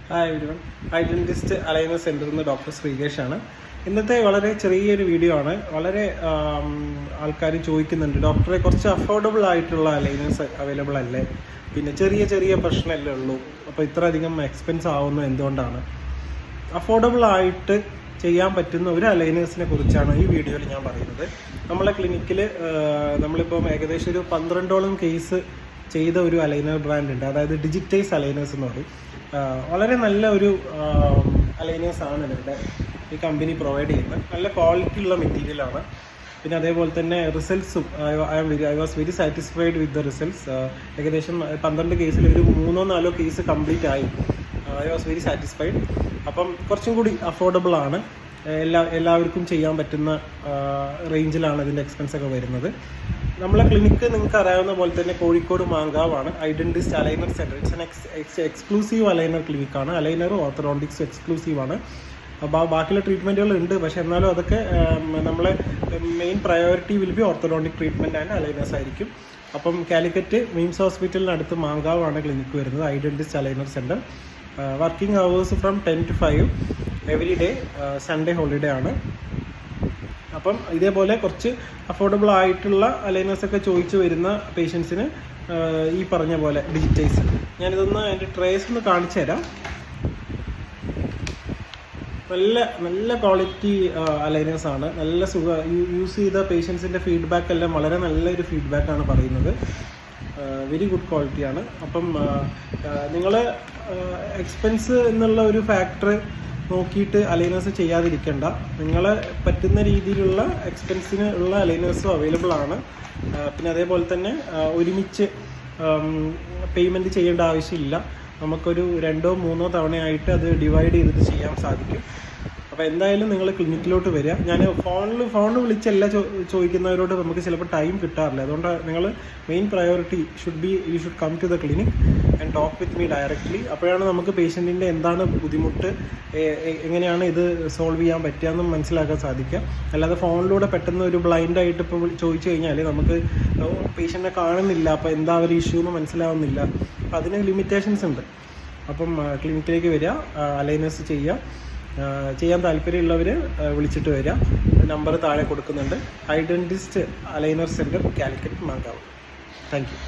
Hi everyone. ഐഡന്റിസ്റ്റ് aligner സെന്ററിൽ നിന്ന് doctor ശ്രീകേഷാണ്. ഇന്നത്തെ വളരെ ചെറിയൊരു വീഡിയോ ആണ്. വളരെ ആൾക്കാർ ചോദിക്കുന്നുണ്ട്, ഡോക്ടറെ കുറച്ച് അഫോർഡബിൾ ആയിട്ടുള്ള അലൈനേഴ്സ് അവൈലബിൾ അല്ലേ, പിന്നെ ചെറിയ ചെറിയ പ്രശ്നമല്ലേ ഉള്ളൂ, അപ്പോൾ ഇത്ര അധികം എക്സ്പെൻസ് ആവുന്നത് എന്തുകൊണ്ടാണ്? അഫോർഡബിൾ ആയിട്ട് ചെയ്യാൻ പറ്റുന്ന ഒരു അലൈനേഴ്സിനെ കുറിച്ചാണ് ഈ വീഡിയോയിൽ ഞാൻ പറയുന്നത്. നമ്മളെ ക്ലിനിക്കിൽ നമ്മളിപ്പം ഏകദേശം ഒരു 12ഓളം കേസ് ചെയ്ത ഒരു അലൈനർ ബ്രാൻഡ് ഉണ്ട്. അതായത് ഡിജിറ്റൈസ് അലൈനേഴ്സ് എന്ന് പറയും. വളരെ നല്ല ഒരു അലൈനേഴ്സ് ആണ് ഇവരുടെ ഈ കമ്പനി പ്രൊവൈഡ് ചെയ്യുന്നത്. നല്ല ക്വാളിറ്റി ഉള്ള മെറ്റീരിയലാണ്. പിന്നെ അതേപോലെ തന്നെ റിസൾട്ട്സും I was very satisfied with the results. ഏകദേശം 12 കേസിൽ ഒരു 3-4 കേസ് കംപ്ലീറ്റ് ആയി. I was very satisfied. അപ്പം കുറച്ചും കൂടി അഫോർഡബിൾ ആണ്. എല്ലാവർക്കും ചെയ്യാൻ പറ്റുന്ന റേഞ്ചിലാണ് ഇതിൻ്റെ എക്സ്പെൻസ് ഒക്കെ വരുന്നത്. നമ്മളെ ക്ലിനിക്ക് നിങ്ങൾക്ക് അറിയാവുന്ന പോലെ തന്നെ കോഴിക്കോട് മാങ്കാവാണ്. IDentist aligner centre. It's exclusive aligner ക്ലിനിക്കാണ്. അലൈനറും ഓർത്തോഡോണ്ടിക്സും എക്സ്ക്ലൂസീവ് ആണ്. അപ്പോൾ ബാക്കിയുള്ള ട്രീറ്റ്മെൻറ്റുകൾ ഉണ്ട്, പക്ഷെ എന്നാലും അതൊക്കെ നമ്മളെ main priority will be orthodontic treatment and aligners ആയിരിക്കും. അപ്പം കാലിക്കറ്റ് മിംസ് ഹോസ്പിറ്റലിനടുത്ത് മാങ്കാവാണ് ക്ലിനിക്ക് വരുന്നത്. IDentist aligner centre. Working hours from 10 to 5 every day. Sunday holiday ആണ്. അപ്പം ഇതേപോലെ കുറച്ച് അഫോർഡബിൾ ആയിട്ടുള്ള അലൈനേഴ്സൊക്കെ ചോദിച്ചു വരുന്ന പേഷ്യൻസിന് ഈ പറഞ്ഞ പോലെ ഡിജിറ്റൈസ്. ഞാനിതൊന്ന് എൻ്റെ ട്രേസ് ഒന്ന് കാണിച്ചു തരാം. നല്ല ക്വാളിറ്റി അലൈനേഴ്സ് ആണ്. നല്ല യൂസ് ചെയ്ത പേഷ്യൻസിൻ്റെ ഫീഡ്ബാക്ക് എല്ലാം വളരെ നല്ലൊരു ഫീഡ്ബാക്കാണ് പറയുന്നത്. വെരി ഗുഡ് ക്വാളിറ്റിയാണ്. അപ്പം നിങ്ങൾ എക്സ്പെൻസ് എന്നുള്ള ഒരു ഫാക്ടർ നോക്കിയിട്ട് അലൈനേഴ്സ് ചെയ്യാതിരിക്കേണ്ട. നിങ്ങളെ പറ്റുന്ന രീതിയിലുള്ള എക്സ്പെൻസിന് ഉള്ള അലൈനേഴ്സും അവൈലബിൾ ആണ്. പിന്നെ അതേപോലെ തന്നെ ഒരുമിച്ച് പേയ്മെൻറ്റ് ചെയ്യേണ്ട ആവശ്യമില്ല. നമുക്കൊരു 2-3 തവണയായിട്ട് അത് ഡിവൈഡ് ചെയ്തിട്ട് ചെയ്യാൻ സാധിക്കും. അപ്പോൾ എന്തായാലും നിങ്ങൾ ക്ലിനിക്കിലോട്ട് വരിക. ഞാൻ ഫോണിൽ വിളിച്ചല്ല ചോദിക്കുന്നവരോട് നമുക്ക് ചിലപ്പോൾ ടൈം കിട്ടാറില്ല. അതുകൊണ്ട് നിങ്ങൾ main priority you should come to the clinic and talk with me directly. അപ്പോഴാണ് നമുക്ക് പേഷ്യൻറ്റിൻ്റെ എന്താണ് ബുദ്ധിമുട്ട്, എങ്ങനെയാണ് ഇത് സോൾവ് ചെയ്യാൻ പറ്റുകയെന്നും മനസ്സിലാക്കാൻ സാധിക്കുക. അല്ലാതെ ഫോണിലൂടെ പെട്ടെന്ന് ഒരു ബ്ലൈൻഡായിട്ട് ഇപ്പോൾ ചോദിച്ചു കഴിഞ്ഞാൽ നമുക്ക് പേഷ്യൻറ്റിനെ കാണുന്നില്ല, അപ്പോൾ എന്താ ഒരു ഇഷ്യൂ എന്ന് മനസ്സിലാവുന്നില്ല. അപ്പോൾ അതിന് ലിമിറ്റേഷൻസ് ഉണ്ട്. അപ്പം ക്ലിനിക്കിലേക്ക് വരിക, അലൈനേഴ്സ് ചെയ്യാൻ താല്പര്യമുള്ളവർ വിളിച്ചിട്ട് വരിക. നമ്പർ താഴെ കൊടുക്കുന്നുണ്ട്. IDentist aligner centre, Calicut Mankavu. Thank U.